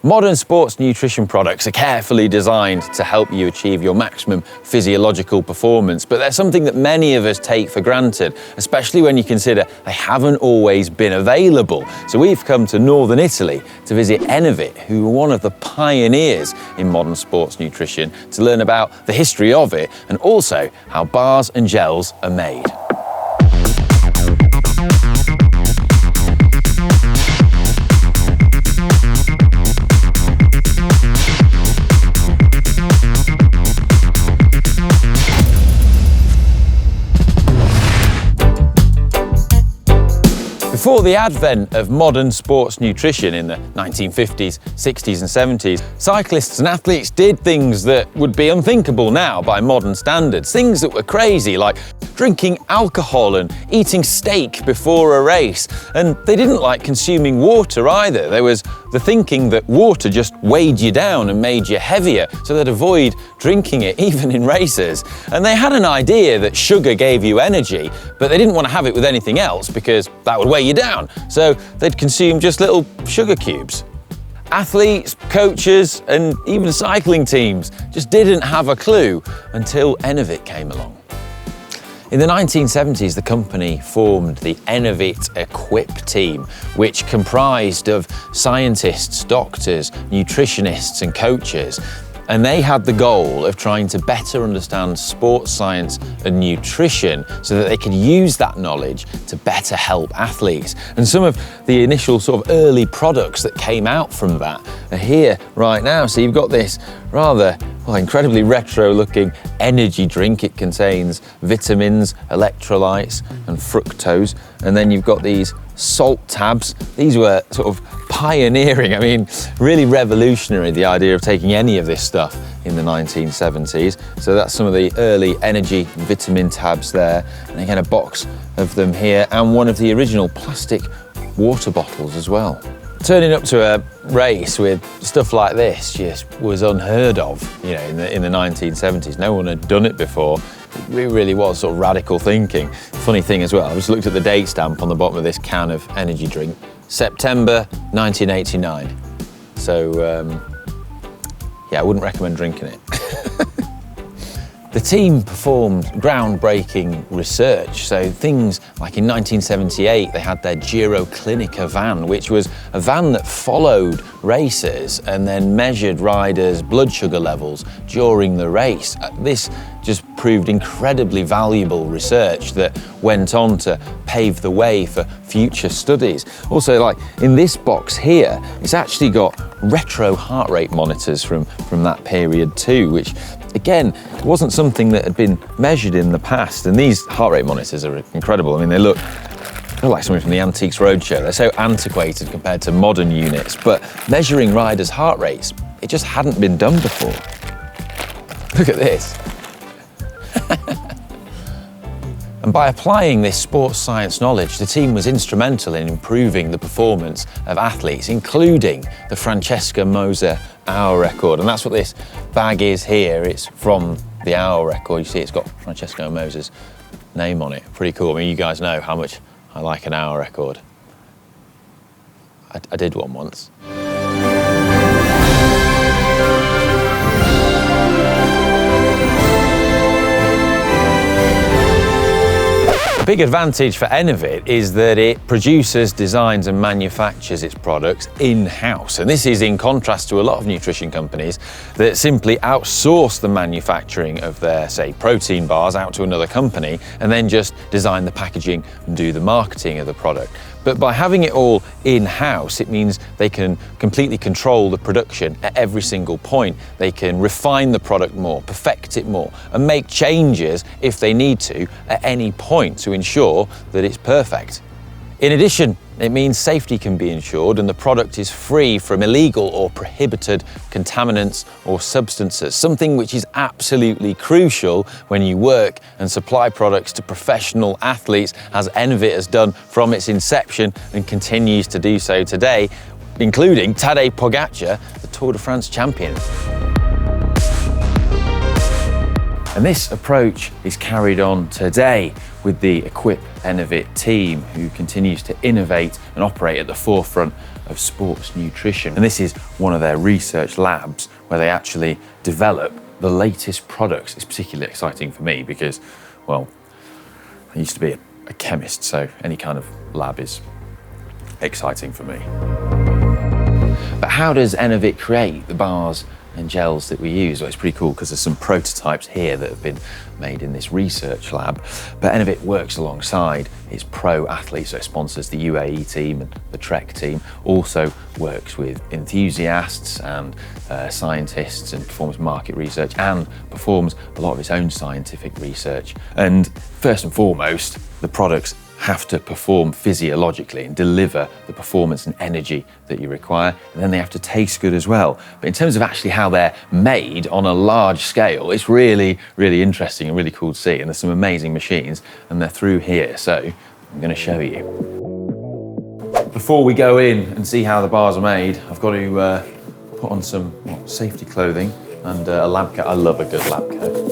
Modern sports nutrition products are carefully designed to help you achieve your maximum physiological performance, but they're something that many of us take for granted, especially when you consider they haven't always been available. So we've come to northern Italy to visit Enervit, who are one of the pioneers in modern sports nutrition, to learn about the history of it and also how bars and gels are made. Before the advent of modern sports nutrition in the 1950s, 60s and 70s, cyclists and athletes did things that would be unthinkable now by modern standards. Things that were crazy, like drinking alcohol and eating steak before a race. And they didn't like consuming water either. There was the thinking that water just weighed you down and made you heavier, so they'd avoid drinking it even in races. And they had an idea that sugar gave you energy, but they didn't want to have it with anything else because that would weigh you down. So they'd consume just little sugar cubes. Athletes, coaches, and even cycling teams just didn't have a clue until Enervit came along. In the 1970s, the company formed the Enervit Equip team, which comprised of scientists, doctors, nutritionists, and coaches. And they had the goal of trying to better understand sports science and nutrition so that they could use that knowledge to better help athletes. And some of the initial sort of early products that came out from that are here right now. So you've got this rather, incredibly retro-looking energy drink. It contains vitamins, electrolytes, and fructose. And then you've got these salt tabs. These were sort of pioneering, really revolutionary, the idea of taking any of this stuff in the 1970s. So that's some of the early energy vitamin tabs there. And again, a box of them here, and one of the original plastic water bottles as well. Turning up to a race with stuff like this just was unheard of, in the 1970s. No one had done it before. It really was sort of radical thinking. Funny thing as well, I just looked at the date stamp on the bottom of this can of energy drink, September 1989. So, I wouldn't recommend drinking it. The team performed groundbreaking research. So things like in 1978, they had their Giro Clinica van, which was a van that followed racers and then measured riders' blood sugar levels during the race. This just proved incredibly valuable research that went on to pave the way for future studies. Also, like in this box here, it's actually got retro heart rate monitors from that period too, which again, wasn't something that had been measured in the past. And these heart rate monitors are incredible. They look like something from the Antiques Roadshow. They're so antiquated compared to modern units, but measuring riders' heart rates, it just hadn't been done before. Look at this. And by applying this sports science knowledge, the team was instrumental in improving the performance of athletes, including the Francesca Moser hour record. And that's what this bag is here. It's from the hour record. You see it's got Francesca Moser's name on it. Pretty cool. You guys know how much I like an hour record. I did one once. The big advantage for Enervit is that it produces, designs and manufactures its products in-house. And this is in contrast to a lot of nutrition companies that simply outsource the manufacturing of their, say, protein bars out to another company and then just design the packaging and do the marketing of the product. But by having it all in-house, it means they can completely control the production at every single point. They can refine the product more, perfect it more, and make changes if they need to at any point to ensure that it's perfect. In addition, it means safety can be ensured and the product is free from illegal or prohibited contaminants or substances, something which is absolutely crucial when you work and supply products to professional athletes, as Enervit has done from its inception and continues to do so today, including Tadej Pogačar, the Tour de France champion. And this approach is carried on today with the Equip Enervit team, who continues to innovate and operate at the forefront of sports nutrition. And this is one of their research labs where they actually develop the latest products. It's particularly exciting for me because, well, I used to be a chemist, so any kind of lab is exciting for me. But how does Enervit create the bars and gels that we use? Well, it's pretty cool because there's some prototypes here that have been made in this research lab. But Enervit works alongside its pro athletes, so it sponsors the UAE team and the Trek team, also works with enthusiasts and scientists and performs market research, and performs a lot of its own scientific research. And first and foremost, the products have to perform physiologically and deliver the performance and energy that you require, and then they have to taste good as well. But in terms of actually how they're made on a large scale, it's really, really interesting and really cool to see. And there's some amazing machines, and they're through here, so I'm going to show you. Before we go in and see how the bars are made, I've got to put on some safety clothing and a lab coat. I love a good lab coat.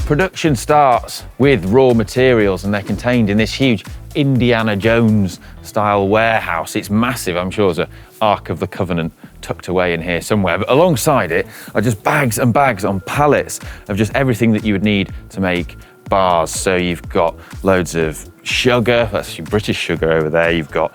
Production starts with raw materials, and they're contained in this huge Indiana Jones style warehouse. It's massive. I'm sure there's an Ark of the Covenant tucked away in here somewhere. But alongside it are just bags and bags on pallets of just everything that you would need to make bars. So you've got loads of sugar, that's your British sugar over there. You've got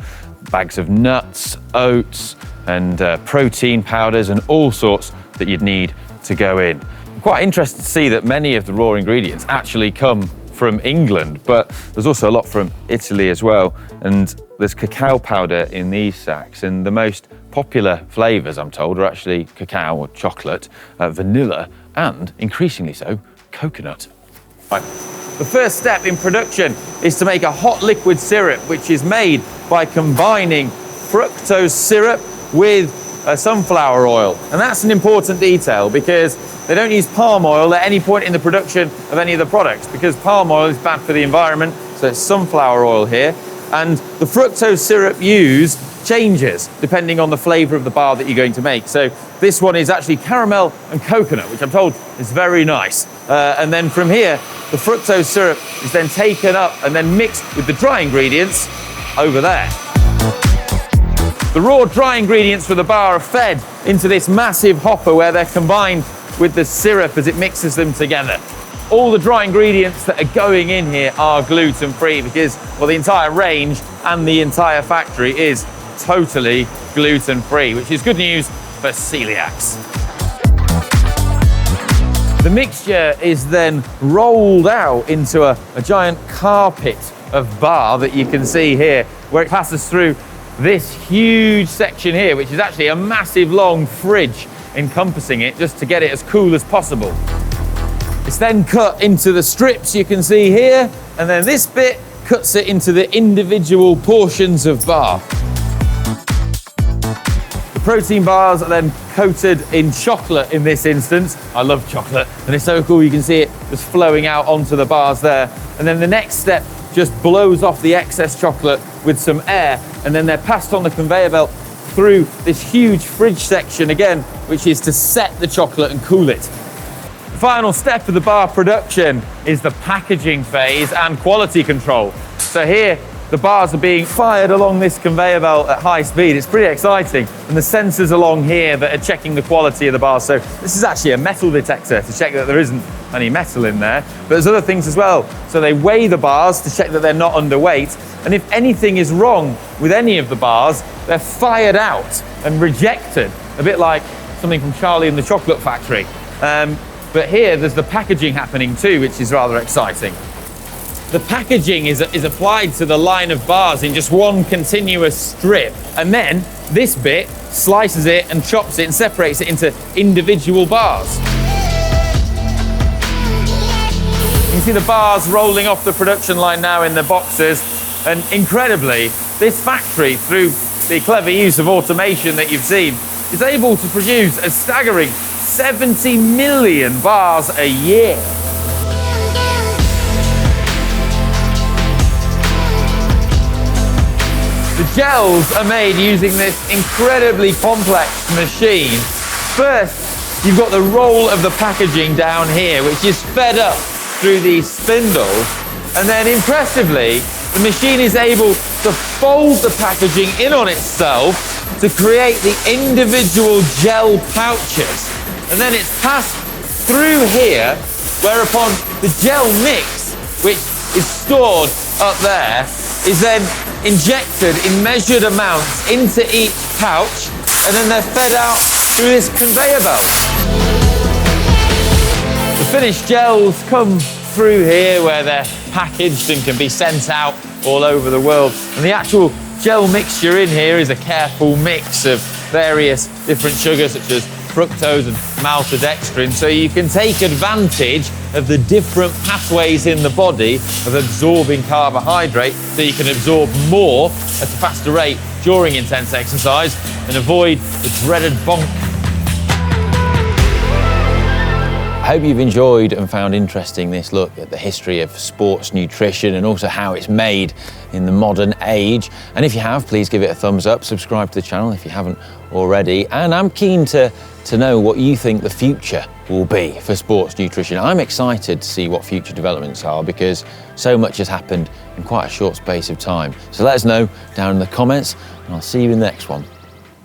bags of nuts, oats, and protein powders, and all sorts that you'd need to go in. Quite interested to see that many of the raw ingredients actually come from England, but there's also a lot from Italy as well. And there's cacao powder in these sacks, and the most popular flavors, I'm told, are actually cacao or chocolate, vanilla, and increasingly so, coconut. Right. The first step in production is to make a hot liquid syrup, which is made by combining fructose syrup with sunflower oil. And that's an important detail because they don't use palm oil at any point in the production of any of the products, because palm oil is bad for the environment. So it's sunflower oil here. And the fructose syrup used changes depending on the flavor of the bar that you're going to make. So this one is actually caramel and coconut, which I'm told is very nice. And then from here, the fructose syrup is then taken up and then mixed with the dry ingredients over there. The raw dry ingredients for the bar are fed into this massive hopper where they're combined with the syrup as it mixes them together. All the dry ingredients that are going in here are gluten-free because, well, the entire range and the entire factory is totally gluten-free, which is good news for celiacs. The mixture is then rolled out into a giant carpet of bar that you can see here, where it passes through this huge section here, which is actually a massive long fridge encompassing it just to get it as cool as possible. It's then cut into the strips you can see here, and then this bit cuts it into the individual portions of bar. The protein bars are then coated in chocolate in this instance. I love chocolate, and it's so cool. You can see it just flowing out onto the bars there. And then the next step just blows off the excess chocolate with some air, and then they're passed on the conveyor belt through this huge fridge section again, which is to set the chocolate and cool it. The final step of the bar production is the packaging phase and quality control. So here, the bars are being fired along this conveyor belt at high speed. It's pretty exciting. And the sensors along here that are checking the quality of the bars. So this is actually a metal detector to check that there isn't any metal in there. But there's other things as well. So they weigh the bars to check that they're not underweight. And if anything is wrong with any of the bars, they're fired out and rejected. A bit like something from Charlie and the Chocolate Factory. But here there's the packaging happening too, which is rather exciting. The packaging is applied to the line of bars in just one continuous strip. And then this bit slices it and chops it and separates it into individual bars. You can see the bars rolling off the production line now in the boxes. And incredibly, this factory, through the clever use of automation that you've seen, is able to produce a staggering 70 million bars a year. The gels are made using this incredibly complex machine. First, you've got the roll of the packaging down here, which is fed up through these spindles. And then impressively, the machine is able to fold the packaging in on itself to create the individual gel pouches. And then it's passed through here, whereupon the gel mix, which is stored up there, is then injected in measured amounts into each pouch, and then they're fed out through this conveyor belt. The finished gels come through here where they're packaged and can be sent out all over the world. And the actual gel mixture in here is a careful mix of various different sugars such as fructose and maltodextrin, so you can take advantage of the different pathways in the body of absorbing carbohydrate, so you can absorb more at a faster rate during intense exercise and avoid the dreaded bonk. I hope you've enjoyed and found interesting this look at the history of sports nutrition and also how it's made in the modern age. And if you have, please give it a thumbs up, subscribe to the channel if you haven't already. And I'm keen to know what you think the future will be for sports nutrition. I'm excited to see what future developments are because so much has happened in quite a short space of time. So let us know down in the comments and I'll see you in the next one.